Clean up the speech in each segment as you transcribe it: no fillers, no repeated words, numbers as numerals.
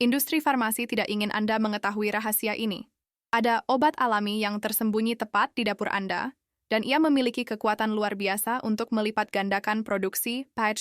Industri farmasi tidak ingin Anda mengetahui rahasia ini. Ada obat alami yang tersembunyi tepat di dapur Anda, dan ia memiliki kekuatan luar biasa untuk melipat gandakan produksi pahit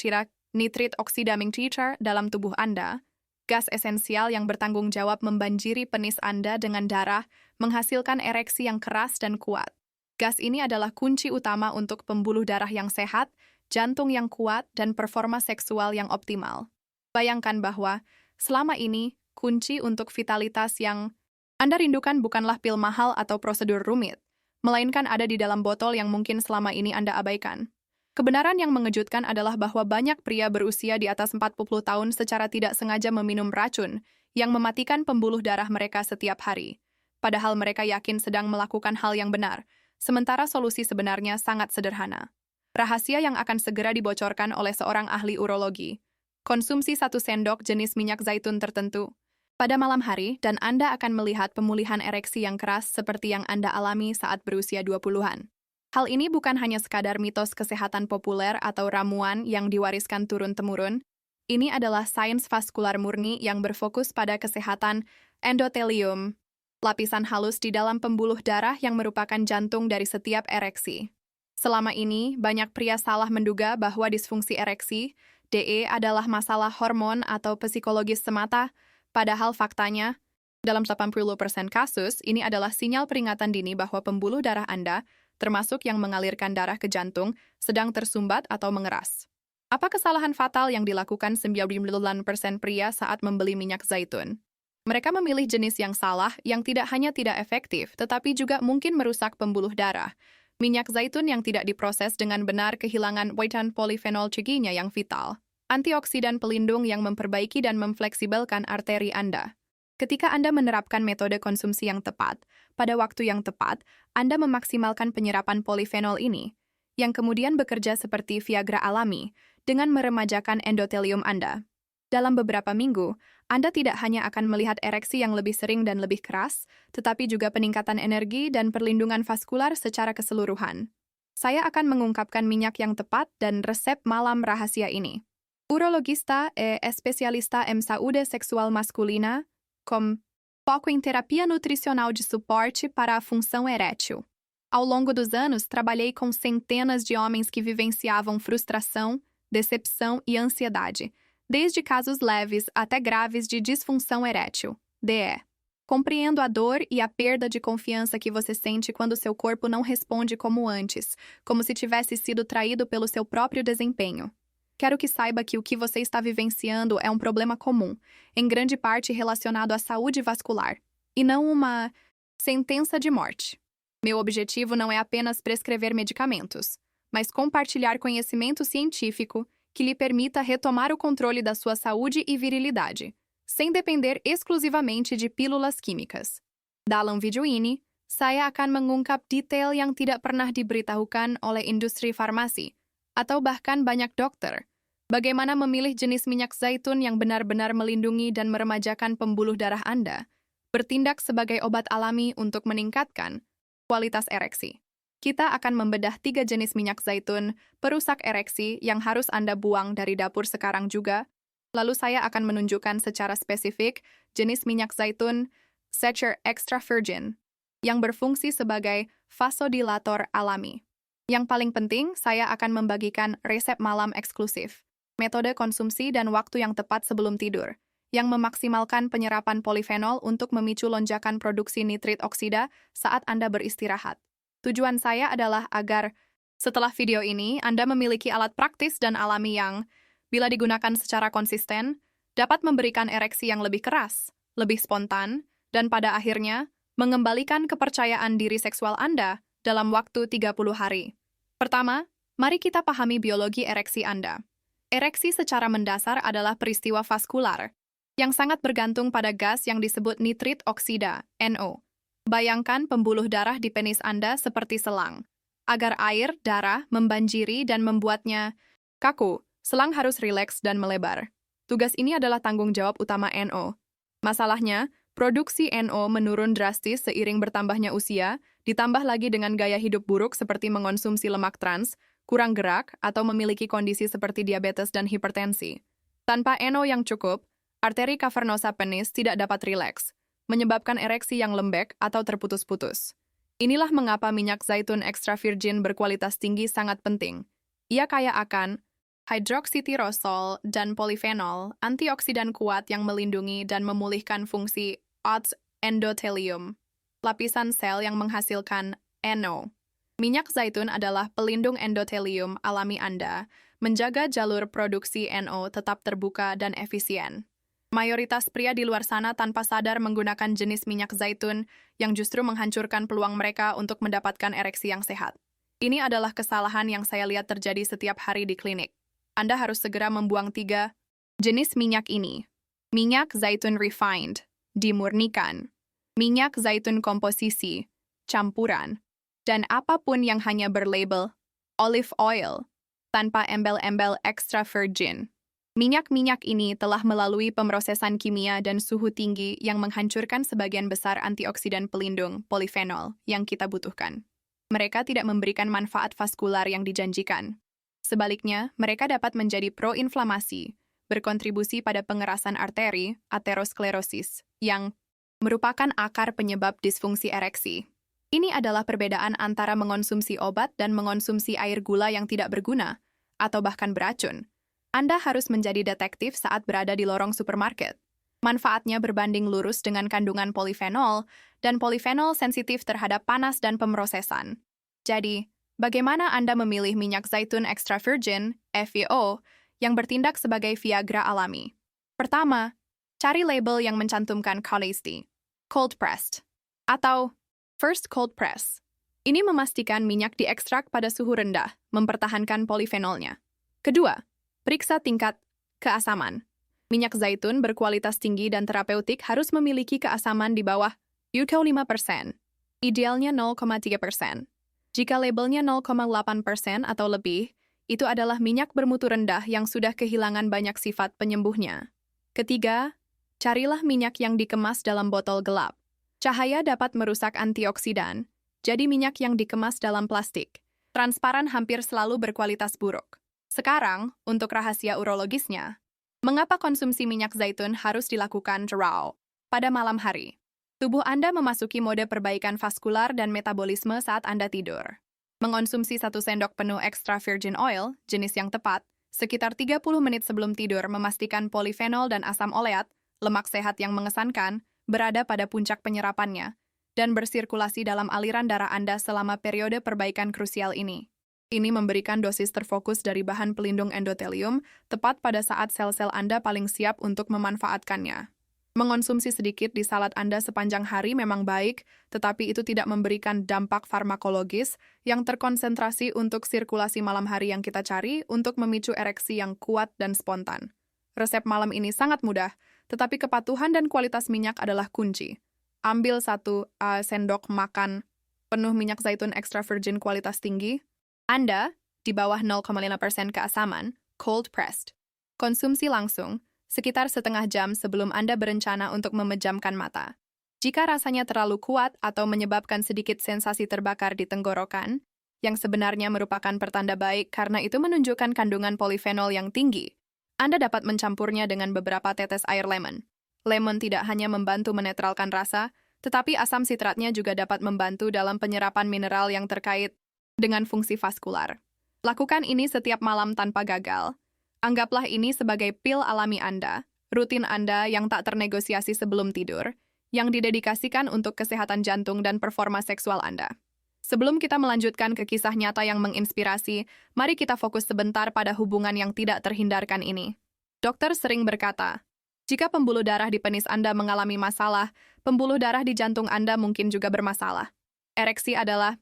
nitrit oksida mengcicar dalam tubuh Anda, gas esensial yang bertanggung jawab membanjiri penis Anda dengan darah, menghasilkan ereksi yang keras dan kuat. Gas ini adalah kunci utama untuk pembuluh darah yang sehat, jantung yang kuat, dan performa seksual yang optimal. Bayangkan bahwa, selama ini, kunci untuk vitalitas yang Anda rindukan bukanlah pil mahal atau prosedur rumit, melainkan ada di dalam botol yang mungkin selama ini Anda abaikan. Kebenaran yang mengejutkan adalah bahwa banyak pria berusia di atas 40 tahun secara tidak sengaja meminum racun yang mematikan pembuluh darah mereka setiap hari. Padahal mereka yakin sedang melakukan hal yang benar, sementara solusi sebenarnya sangat sederhana. Rahasia yang akan segera dibocorkan oleh seorang ahli urologi. Konsumsi 1 sendok jenis minyak zaitun tertentu pada malam hari dan Anda akan melihat pemulihan ereksi yang keras seperti yang Anda alami saat berusia 20-an. Hal ini bukan hanya sekadar mitos kesehatan populer atau ramuan yang diwariskan turun-temurun. Ini adalah sains vaskular murni yang berfokus pada kesehatan endotelium, lapisan halus di dalam pembuluh darah yang merupakan jantung dari setiap ereksi. Selama ini, banyak pria salah menduga bahwa disfungsi ereksi, DE, adalah masalah hormon atau psikologis semata, padahal faktanya, dalam 80% kasus, ini adalah sinyal peringatan dini bahwa pembuluh darah Anda, termasuk yang mengalirkan darah ke jantung, sedang tersumbat atau mengeras. Apa kesalahan fatal yang dilakukan 99% pria saat membeli minyak zaitun? Mereka memilih jenis yang salah yang tidak hanya tidak efektif, tetapi juga mungkin merusak pembuluh darah. Minyak zaitun yang tidak diproses dengan benar kehilangan waitan polifenol C-nya yang vital, antioksidan pelindung yang memperbaiki dan memfleksibelkan arteri Anda. Ketika Anda menerapkan metode konsumsi yang tepat, pada waktu yang tepat, Anda memaksimalkan penyerapan polifenol ini, yang kemudian bekerja seperti Viagra alami, dengan meremajakan endotelium Anda. Dalam beberapa minggu, Anda tidak hanya akan melihat ereksi yang lebih sering dan lebih keras, tetapi juga peningkatan energi dan perlindungan vaskular secara keseluruhan. Saya akan mengungkapkan minyak yang tepat dan resep malam rahasia ini. Urologista e especialista em saúde sexual masculina, com foco em terapia nutricional de suporte para a função erétil. Ao longo dos anos, trabalhei com centenas de homens que vivenciavam frustração, decepção e ansiedade, desde casos leves até graves de disfunção erétil, DE. Compreendo a dor e a perda de confiança que você sente quando seu corpo não responde como antes, como se tivesse sido traído pelo seu próprio desempenho. Quero que saiba que o que você está vivenciando é um problema comum, em grande parte relacionado à saúde vascular, e não uma sentença de morte. Meu objetivo não é apenas prescrever medicamentos, mas compartilhar conhecimento científico que lhe permita retomar o controle da sua saúde e virilidade, sem depender exclusivamente de pílulas químicas. Dalam video ini, saya akan mengungkap detail yang tidak pernah diberitahukan oleh industri farmasi, atau bahkan banyak dokter, bagaimana memilih jenis minyak zaitun yang benar-benar melindungi dan meremajakan pembuluh darah Anda, bertindak sebagai obat alami untuk meningkatkan kualitas ereksi. Kita akan membedah 3 jenis minyak zaitun perusak ereksi yang harus Anda buang dari dapur sekarang juga. Lalu saya akan menunjukkan secara spesifik jenis minyak zaitun Secher Extra Virgin yang berfungsi sebagai vasodilator alami. Yang paling penting, saya akan membagikan resep malam eksklusif, metode konsumsi dan waktu yang tepat sebelum tidur, yang memaksimalkan penyerapan polifenol untuk memicu lonjakan produksi nitrit oksida saat Anda beristirahat. Tujuan saya adalah agar, setelah video ini, Anda memiliki alat praktis dan alami yang, bila digunakan secara konsisten, dapat memberikan ereksi yang lebih keras, lebih spontan, dan pada akhirnya, mengembalikan kepercayaan diri seksual Anda dalam waktu 30 hari. Pertama, mari kita pahami biologi ereksi Anda. Ereksi secara mendasar adalah peristiwa vaskular, yang sangat bergantung pada gas yang disebut nitrit oksida, NO. Bayangkan pembuluh darah di penis Anda seperti selang. Agar air, darah, membanjiri dan membuatnya kaku, selang harus rileks dan melebar. Tugas ini adalah tanggung jawab utama NO. Masalahnya, produksi NO menurun drastis seiring bertambahnya usia, ditambah lagi dengan gaya hidup buruk seperti mengonsumsi lemak trans, kurang gerak, atau memiliki kondisi seperti diabetes dan hipertensi. Tanpa NO yang cukup, Arteri cavernosa penis tidak dapat rileks, menyebabkan ereksi yang lembek atau terputus-putus. Inilah mengapa minyak zaitun extra virgin berkualitas tinggi sangat penting. Ia kaya akan hydroxytyrosol dan polifenol, antioksidan kuat yang melindungi dan memulihkan fungsi OTS endothelium, lapisan sel yang menghasilkan NO. Minyak zaitun adalah pelindung endothelium alami Anda, menjaga jalur produksi NO tetap terbuka dan efisien. Mayoritas pria di luar sana tanpa sadar menggunakan jenis minyak zaitun yang justru menghancurkan peluang mereka untuk mendapatkan ereksi yang sehat. Ini adalah kesalahan yang saya lihat terjadi setiap hari di klinik. Anda harus segera membuang 3 jenis minyak ini. Minyak zaitun refined, dimurnikan. Minyak zaitun komposisi, campuran. Dan apapun yang hanya berlabel olive oil, tanpa embel-embel extra virgin. Minyak-minyak ini telah melalui pemrosesan kimia dan suhu tinggi yang menghancurkan sebagian besar antioksidan pelindung polifenol yang kita butuhkan. Mereka tidak memberikan manfaat vaskular yang dijanjikan. Sebaliknya, mereka dapat menjadi pro-inflamasi, berkontribusi pada pengerasan arteri, aterosklerosis, yang merupakan akar penyebab disfungsi ereksi. Ini adalah perbedaan antara mengonsumsi obat dan mengonsumsi air gula yang tidak berguna, atau bahkan beracun. Anda harus menjadi detektif saat berada di lorong supermarket. Manfaatnya berbanding lurus dengan kandungan polifenol, dan polifenol sensitif terhadap panas dan pemrosesan. Jadi, bagaimana Anda memilih minyak zaitun extra virgin, FVO, yang bertindak sebagai Viagra alami? Pertama, cari label yang mencantumkan quality, cold pressed, atau first cold press. Ini memastikan minyak diekstrak pada suhu rendah, mempertahankan polifenolnya. Kedua, periksa tingkat keasaman. Minyak zaitun berkualitas tinggi dan terapeutik harus memiliki keasaman di bawah UTO 5%, idealnya 0,3%. Jika labelnya 0,8% atau lebih, itu adalah minyak bermutu rendah yang sudah kehilangan banyak sifat penyembuhnya. Ketiga, carilah minyak yang dikemas dalam botol gelap. Cahaya dapat merusak antioksidan, jadi minyak yang dikemas dalam plastik transparan hampir selalu berkualitas buruk. Sekarang, untuk rahasia urologisnya, mengapa konsumsi minyak zaitun harus dilakukan raw pada malam hari? Tubuh Anda memasuki mode perbaikan vaskular dan metabolisme saat Anda tidur. Mengonsumsi 1 sendok penuh extra virgin oil, jenis yang tepat, sekitar 30 menit sebelum tidur memastikan polifenol dan asam oleat, lemak sehat yang mengesankan, berada pada puncak penyerapannya, dan bersirkulasi dalam aliran darah Anda selama periode perbaikan krusial ini. Ini memberikan dosis terfokus dari bahan pelindung endotelium tepat pada saat sel-sel Anda paling siap untuk memanfaatkannya. Mengonsumsi sedikit di salad Anda sepanjang hari memang baik, tetapi itu tidak memberikan dampak farmakologis yang terkonsentrasi untuk sirkulasi malam hari yang kita cari untuk memicu ereksi yang kuat dan spontan. Resep malam ini sangat mudah, tetapi kepatuhan dan kualitas minyak adalah kunci. Ambil 1 sendok makan penuh minyak zaitun extra virgin kualitas tinggi. Anda, di bawah 0,5% keasaman, cold pressed. Konsumsi langsung, sekitar setengah jam sebelum Anda berencana untuk memejamkan mata. Jika rasanya terlalu kuat atau menyebabkan sedikit sensasi terbakar di tenggorokan, yang sebenarnya merupakan pertanda baik karena itu menunjukkan kandungan polifenol yang tinggi, Anda dapat mencampurnya dengan beberapa tetes air lemon. Lemon tidak hanya membantu menetralkan rasa, tetapi asam sitratnya juga dapat membantu dalam penyerapan mineral yang terkait dengan fungsi vaskular. Lakukan ini setiap malam tanpa gagal. Anggaplah ini sebagai pil alami Anda, rutin Anda yang tak ternegosiasi sebelum tidur, yang didedikasikan untuk kesehatan jantung dan performa seksual Anda. Sebelum kita melanjutkan ke kisah nyata yang menginspirasi, mari kita fokus sebentar pada hubungan yang tidak terhindarkan ini. Dokter sering berkata, jika pembuluh darah di penis Anda mengalami masalah, pembuluh darah di jantung Anda mungkin juga bermasalah. Ereksi adalah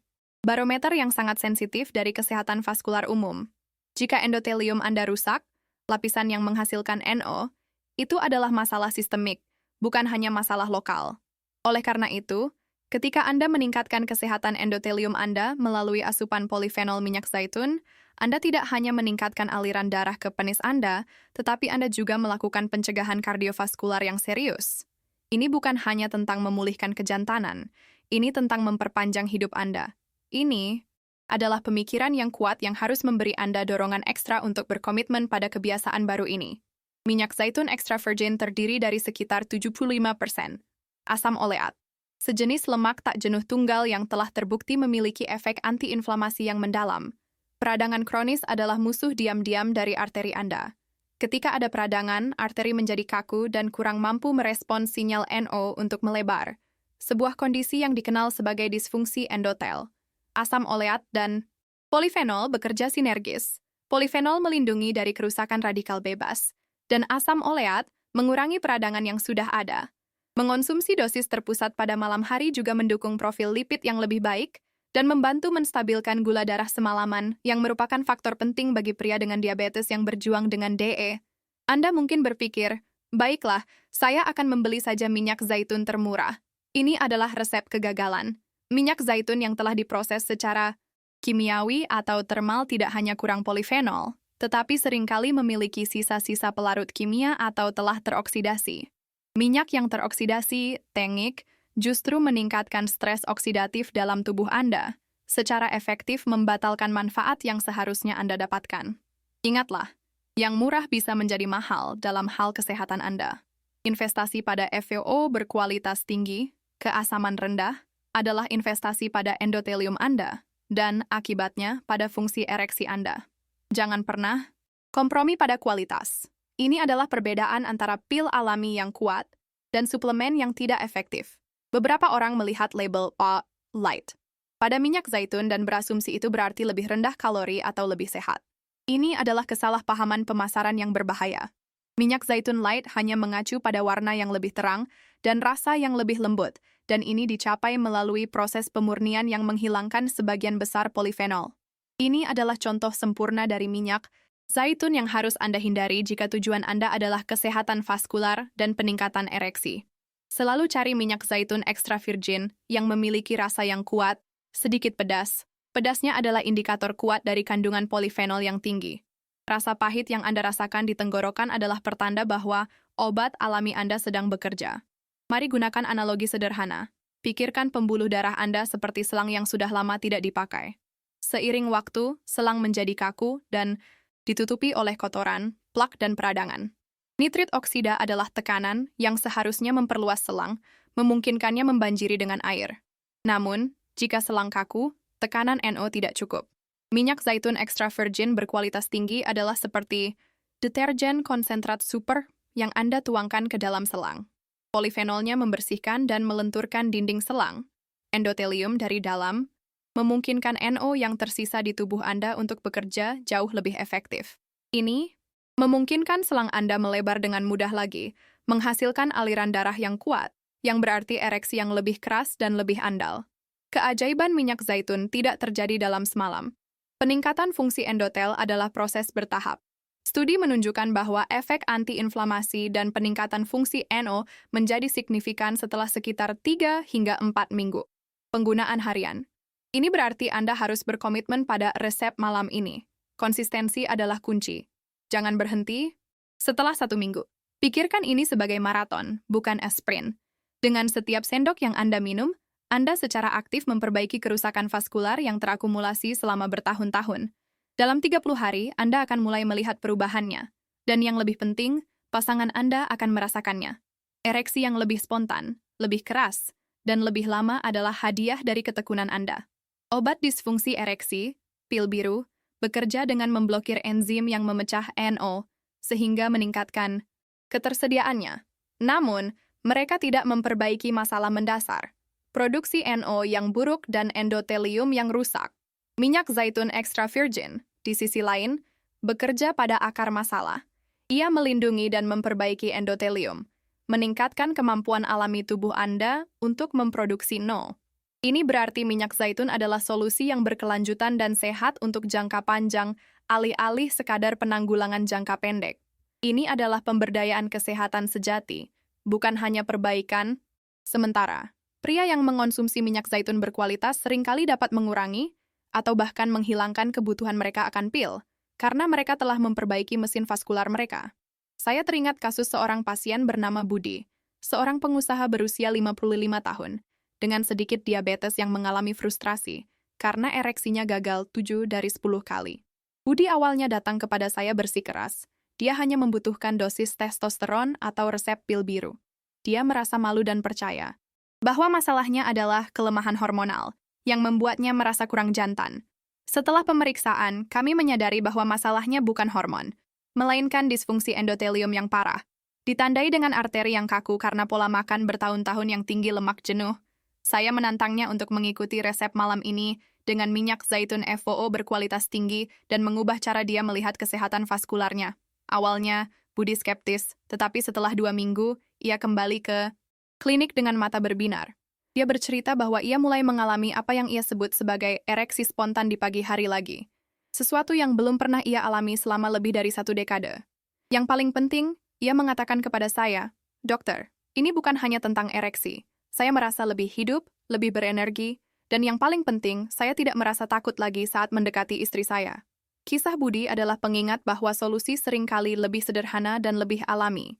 barometer yang sangat sensitif dari kesehatan vaskular umum. Jika endotelium Anda rusak, lapisan yang menghasilkan NO, itu adalah masalah sistemik, bukan hanya masalah lokal. Oleh karena itu, ketika Anda meningkatkan kesehatan endotelium Anda melalui asupan polifenol minyak zaitun, Anda tidak hanya meningkatkan aliran darah ke penis Anda, tetapi Anda juga melakukan pencegahan kardiovaskular yang serius. Ini bukan hanya tentang memulihkan kejantanan, ini tentang memperpanjang hidup Anda. Ini adalah pemikiran yang kuat yang harus memberi Anda dorongan ekstra untuk berkomitmen pada kebiasaan baru ini. Minyak zaitun extra virgin terdiri dari sekitar 75% asam oleat, sejenis lemak tak jenuh tunggal yang telah terbukti memiliki efek antiinflamasi yang mendalam. Peradangan kronis adalah musuh diam-diam dari arteri Anda. Ketika ada peradangan, arteri menjadi kaku dan kurang mampu merespons sinyal NO untuk melebar. Sebuah kondisi yang dikenal sebagai disfungsi endotel. Asam oleat dan polifenol bekerja sinergis. Polifenol melindungi dari kerusakan radikal bebas, dan asam oleat mengurangi peradangan yang sudah ada. Mengonsumsi dosis terpusat pada malam hari juga mendukung profil lipid yang lebih baik dan membantu menstabilkan gula darah semalaman yang merupakan faktor penting bagi pria dengan diabetes yang berjuang dengan DE. Anda mungkin berpikir, baiklah, saya akan membeli saja minyak zaitun termurah. Ini adalah resep kegagalan. Minyak zaitun yang telah diproses secara kimiawi atau termal tidak hanya kurang polifenol, tetapi seringkali memiliki sisa-sisa pelarut kimia atau telah teroksidasi. Minyak yang teroksidasi, tengik, justru meningkatkan stres oksidatif dalam tubuh Anda, secara efektif membatalkan manfaat yang seharusnya Anda dapatkan. Ingatlah, yang murah bisa menjadi mahal dalam hal kesehatan Anda. Investasi pada FVO berkualitas tinggi, keasaman rendah, adalah investasi pada endotelium Anda, dan akibatnya pada fungsi ereksi Anda. Jangan pernah kompromi pada kualitas. Ini adalah perbedaan antara pil alami yang kuat dan suplemen yang tidak efektif. Beberapa orang melihat label light pada minyak zaitun dan berasumsi itu berarti lebih rendah kalori atau lebih sehat. Ini adalah kesalahpahaman pemasaran yang berbahaya. Minyak zaitun light hanya mengacu pada warna yang lebih terang dan rasa yang lebih lembut, dan ini dicapai melalui proses pemurnian yang menghilangkan sebagian besar polifenol. Ini adalah contoh sempurna dari minyak zaitun yang harus Anda hindari jika tujuan Anda adalah kesehatan vaskular dan peningkatan ereksi. Selalu cari minyak zaitun extra virgin yang memiliki rasa yang kuat, sedikit pedas. Pedasnya adalah indikator kuat dari kandungan polifenol yang tinggi. Rasa pahit yang Anda rasakan di tenggorokan adalah pertanda bahwa obat alami Anda sedang bekerja. Mari gunakan analogi sederhana. Pikirkan pembuluh darah Anda seperti selang yang sudah lama tidak dipakai. Seiring waktu, selang menjadi kaku dan ditutupi oleh kotoran, plak, dan peradangan. Nitrit oksida adalah tekanan yang seharusnya memperluas selang, memungkinkannya membanjiri dengan air. Namun, jika selang kaku, tekanan NO tidak cukup. Minyak zaitun extra virgin berkualitas tinggi adalah seperti deterjen konsentrat super yang Anda tuangkan ke dalam selang. Polifenolnya membersihkan dan melenturkan dinding selang, endotelium dari dalam, memungkinkan NO yang tersisa di tubuh Anda untuk bekerja jauh lebih efektif. Ini memungkinkan selang Anda melebar dengan mudah lagi, menghasilkan aliran darah yang kuat, yang berarti ereksi yang lebih keras dan lebih andal. Keajaiban minyak zaitun tidak terjadi dalam semalam. Peningkatan fungsi endotel adalah proses bertahap. Studi menunjukkan bahwa efek antiinflamasi dan peningkatan fungsi NO menjadi signifikan setelah sekitar 3 hingga 4 minggu. Penggunaan harian. Ini berarti Anda harus berkomitmen pada resep malam ini. Konsistensi adalah kunci. Jangan berhenti setelah 1 minggu. Pikirkan ini sebagai maraton, bukan sprint. Dengan setiap sendok yang Anda minum, Anda secara aktif memperbaiki kerusakan vaskular yang terakumulasi selama bertahun-tahun. Dalam 30 hari, Anda akan mulai melihat perubahannya. Dan yang lebih penting, pasangan Anda akan merasakannya. Ereksi yang lebih spontan, lebih keras, dan lebih lama adalah hadiah dari ketekunan Anda. Obat disfungsi ereksi, pil biru, bekerja dengan memblokir enzim yang memecah NO, sehingga meningkatkan ketersediaannya. Namun, mereka tidak memperbaiki masalah mendasar, produksi NO yang buruk dan endotelium yang rusak. Minyak zaitun extra virgin, di sisi lain, bekerja pada akar masalah. Ia melindungi dan memperbaiki endotelium, meningkatkan kemampuan alami tubuh Anda untuk memproduksi NO. Ini berarti minyak zaitun adalah solusi yang berkelanjutan dan sehat untuk jangka panjang, alih-alih sekadar penanggulangan jangka pendek. Ini adalah pemberdayaan kesehatan sejati, bukan hanya perbaikan sementara. Pria yang mengonsumsi minyak zaitun berkualitas seringkali dapat mengurangi atau bahkan menghilangkan kebutuhan mereka akan pil, karena mereka telah memperbaiki mesin vaskular mereka. Saya teringat kasus seorang pasien bernama Budi, seorang pengusaha berusia 55 tahun, dengan sedikit diabetes yang mengalami frustrasi, karena ereksinya gagal 7 dari 10 kali. Budi awalnya datang kepada saya bersikeras. Dia hanya membutuhkan dosis testosteron atau resep pil biru. Dia merasa malu dan percaya bahwa masalahnya adalah kelemahan hormonal yang membuatnya merasa kurang jantan. Setelah pemeriksaan, kami menyadari bahwa masalahnya bukan hormon, melainkan disfungsi endotelium yang parah. Ditandai dengan arteri yang kaku karena pola makan bertahun-tahun yang tinggi lemak jenuh. Saya menantangnya untuk mengikuti resep malam ini dengan minyak zaitun FOO berkualitas tinggi dan mengubah cara dia melihat kesehatan vaskularnya. Awalnya, Budi skeptis, tetapi setelah 2 minggu, ia kembali ke klinik dengan mata berbinar. Dia bercerita bahwa ia mulai mengalami apa yang ia sebut sebagai ereksi spontan di pagi hari lagi. Sesuatu yang belum pernah ia alami selama lebih dari 1 dekade. Yang paling penting, ia mengatakan kepada saya, "Dokter, ini bukan hanya tentang ereksi. Saya merasa lebih hidup, lebih berenergi, dan yang paling penting, saya tidak merasa takut lagi saat mendekati istri saya." Kisah Budi adalah pengingat bahwa solusi seringkali lebih sederhana dan lebih alami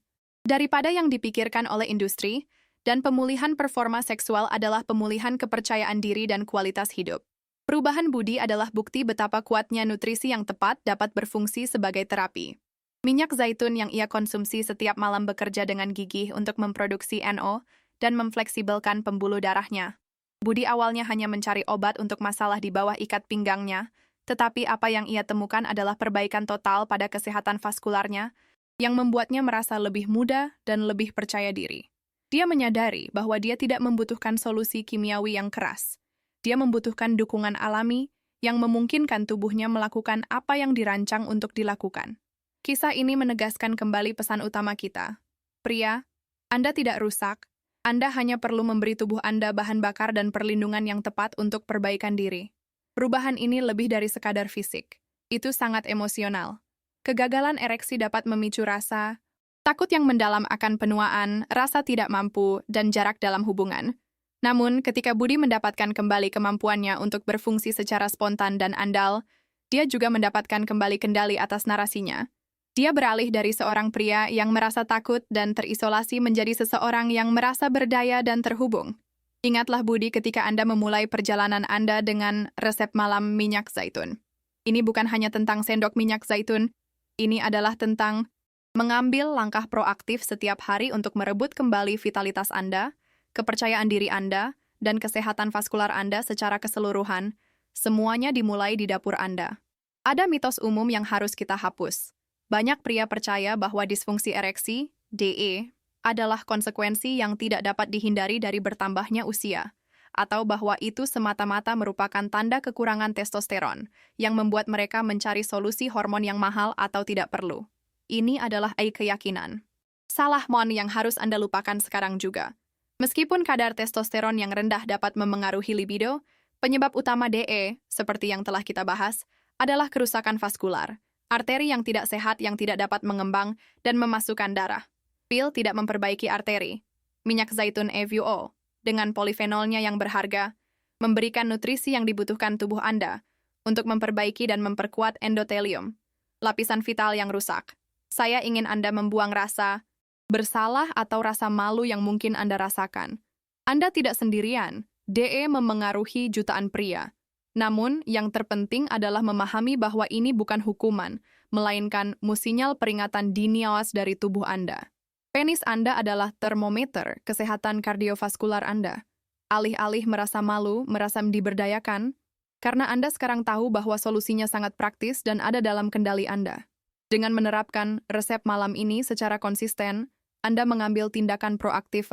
daripada yang dipikirkan oleh industri, dan pemulihan performa seksual adalah pemulihan kepercayaan diri dan kualitas hidup. Perubahan Budi adalah bukti betapa kuatnya nutrisi yang tepat dapat berfungsi sebagai terapi. Minyak zaitun yang ia konsumsi setiap malam bekerja dengan gigih untuk memproduksi NO dan memfleksibelkan pembuluh darahnya. Budi awalnya hanya mencari obat untuk masalah di bawah ikat pinggangnya, tetapi apa yang ia temukan adalah perbaikan total pada kesehatan vaskularnya yang membuatnya merasa lebih muda dan lebih percaya diri. Dia menyadari bahwa dia tidak membutuhkan solusi kimiawi yang keras. Dia membutuhkan dukungan alami yang memungkinkan tubuhnya melakukan apa yang dirancang untuk dilakukan. Kisah ini menegaskan kembali pesan utama kita. Pria, Anda tidak rusak. Anda hanya perlu memberi tubuh Anda bahan bakar dan perlindungan yang tepat untuk perbaikan diri. Perubahan ini lebih dari sekadar fisik. Itu sangat emosional. Kegagalan ereksi dapat memicu rasa takut yang mendalam akan penuaan, rasa tidak mampu, dan jarak dalam hubungan. Namun, ketika Budi mendapatkan kembali kemampuannya untuk berfungsi secara spontan dan andal, dia juga mendapatkan kembali kendali atas narasinya. Dia beralih dari seorang pria yang merasa takut dan terisolasi menjadi seseorang yang merasa berdaya dan terhubung. Ingatlah Budi ketika Anda memulai perjalanan Anda dengan resep malam minyak zaitun. Ini bukan hanya tentang sendok minyak zaitun, ini adalah tentang mengambil langkah proaktif setiap hari untuk merebut kembali vitalitas Anda, kepercayaan diri Anda, dan kesehatan vaskular Anda secara keseluruhan, semuanya dimulai di dapur Anda. Ada mitos umum yang harus kita hapus. Banyak pria percaya bahwa disfungsi ereksi, DE, adalah konsekuensi yang tidak dapat dihindari dari bertambahnya usia, atau bahwa itu semata-mata merupakan tanda kekurangan testosteron yang membuat mereka mencari solusi hormon yang mahal atau tidak perlu. Ini adalah keyakinan. Salah mon yang harus Anda lupakan sekarang juga. Meskipun kadar testosteron yang rendah dapat memengaruhi libido, penyebab utama DE, seperti yang telah kita bahas, adalah kerusakan vaskular, arteri yang tidak sehat yang tidak dapat mengembang dan memasukkan darah. Pil tidak memperbaiki arteri. Minyak zaitun FOO, dengan polifenolnya yang berharga, memberikan nutrisi yang dibutuhkan tubuh Anda untuk memperbaiki dan memperkuat endotelium, lapisan vital yang rusak. Saya ingin Anda membuang rasa bersalah atau rasa malu yang mungkin Anda rasakan. Anda tidak sendirian. DE memengaruhi jutaan pria. Namun, yang terpenting adalah memahami bahwa ini bukan hukuman, melainkan musinyal peringatan dini awas dari tubuh Anda. Penis Anda adalah termometer kesehatan kardiovaskular Anda. Alih-alih merasa malu, merasa diberdayakan, karena Anda sekarang tahu bahwa solusinya sangat praktis dan ada dalam kendali Anda. Dengan menerapkan resep malam ini secara konsisten, Anda mengambil tindakan proaktif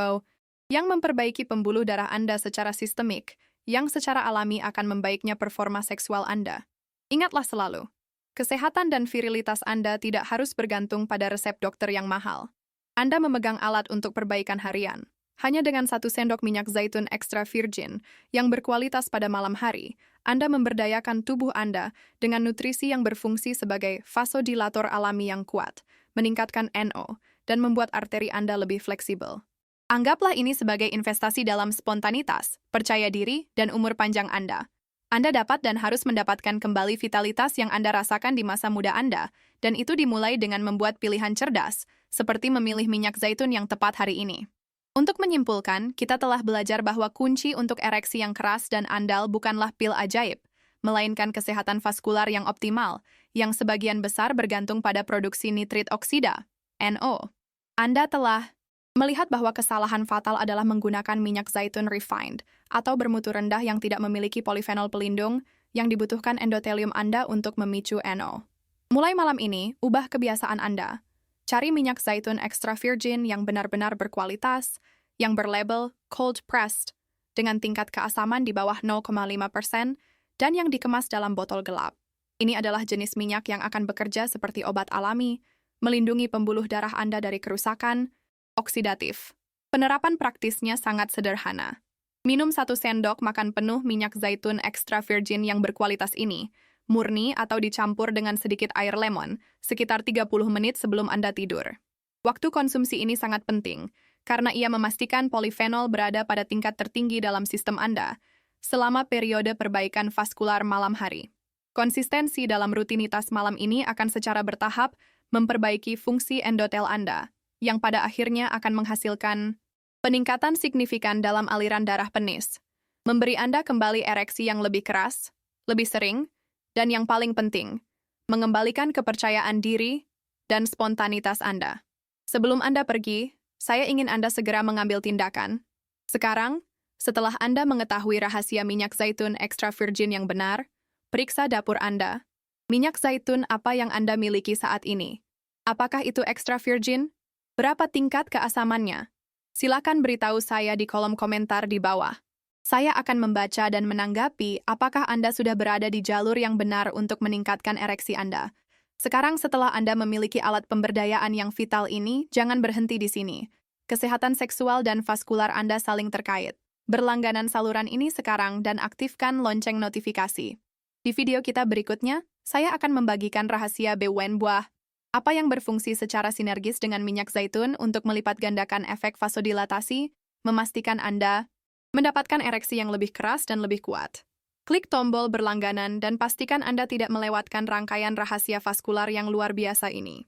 yang memperbaiki pembuluh darah Anda secara sistemik, yang secara alami akan membaiknya performa seksual Anda. Ingatlah selalu, kesehatan dan virilitas Anda tidak harus bergantung pada resep dokter yang mahal. Anda memegang alat untuk perbaikan harian. Hanya dengan 1 sendok minyak zaitun extra virgin yang berkualitas pada malam hari, Anda memberdayakan tubuh Anda dengan nutrisi yang berfungsi sebagai vasodilator alami yang kuat, meningkatkan NO, dan membuat arteri Anda lebih fleksibel. Anggaplah ini sebagai investasi dalam spontanitas, percaya diri, dan umur panjang Anda. Anda dapat dan harus mendapatkan kembali vitalitas yang Anda rasakan di masa muda Anda, dan itu dimulai dengan membuat pilihan cerdas, seperti memilih minyak zaitun yang tepat hari ini. Untuk menyimpulkan, kita telah belajar bahwa kunci untuk ereksi yang keras dan andal bukanlah pil ajaib, melainkan kesehatan vaskular yang optimal, yang sebagian besar bergantung pada produksi nitrit oksida, NO. Anda telah melihat bahwa kesalahan fatal adalah menggunakan minyak zaitun refined atau bermutu rendah yang tidak memiliki polifenol pelindung yang dibutuhkan endotelium Anda untuk memicu NO. Mulai malam ini, ubah kebiasaan Anda. Cari minyak zaitun extra virgin yang benar-benar berkualitas, yang berlabel cold pressed, dengan tingkat keasaman di bawah 0,5% dan yang dikemas dalam botol gelap. Ini adalah jenis minyak yang akan bekerja seperti obat alami, melindungi pembuluh darah Anda dari kerusakan oksidatif. Penerapan praktisnya sangat sederhana. Minum 1 sendok makan penuh minyak zaitun extra virgin yang berkualitas ini, murni atau dicampur dengan sedikit air lemon, sekitar 30 menit sebelum Anda tidur. Waktu konsumsi ini sangat penting, karena ia memastikan polifenol berada pada tingkat tertinggi dalam sistem Anda selama periode perbaikan vaskular malam hari. Konsistensi dalam rutinitas malam ini akan secara bertahap memperbaiki fungsi endotel Anda, yang pada akhirnya akan menghasilkan peningkatan signifikan dalam aliran darah penis, memberi Anda kembali ereksi yang lebih keras, lebih sering, dan yang paling penting, mengembalikan kepercayaan diri dan spontanitas Anda. Sebelum Anda pergi, saya ingin Anda segera mengambil tindakan. Sekarang, setelah Anda mengetahui rahasia minyak zaitun extra virgin yang benar, periksa dapur Anda. Minyak zaitun apa yang Anda miliki saat ini? Apakah itu extra virgin? Berapa tingkat keasamannya? Silakan beritahu saya di kolom komentar di bawah. Saya akan membaca dan menanggapi apakah Anda sudah berada di jalur yang benar untuk meningkatkan ereksi Anda. Sekarang setelah Anda memiliki alat pemberdayaan yang vital ini, jangan berhenti di sini. Kesehatan seksual dan vaskular Anda saling terkait. Berlangganan saluran ini sekarang dan aktifkan lonceng notifikasi. Di video kita berikutnya, saya akan membagikan rahasia BUN buah apa yang berfungsi secara sinergis dengan minyak zaitun untuk melipat gandakan efek vasodilatasi, memastikan Anda mendapatkan ereksi yang lebih keras dan lebih kuat. Klik tombol berlangganan dan pastikan Anda tidak melewatkan rangkaian rahasia vaskular yang luar biasa ini.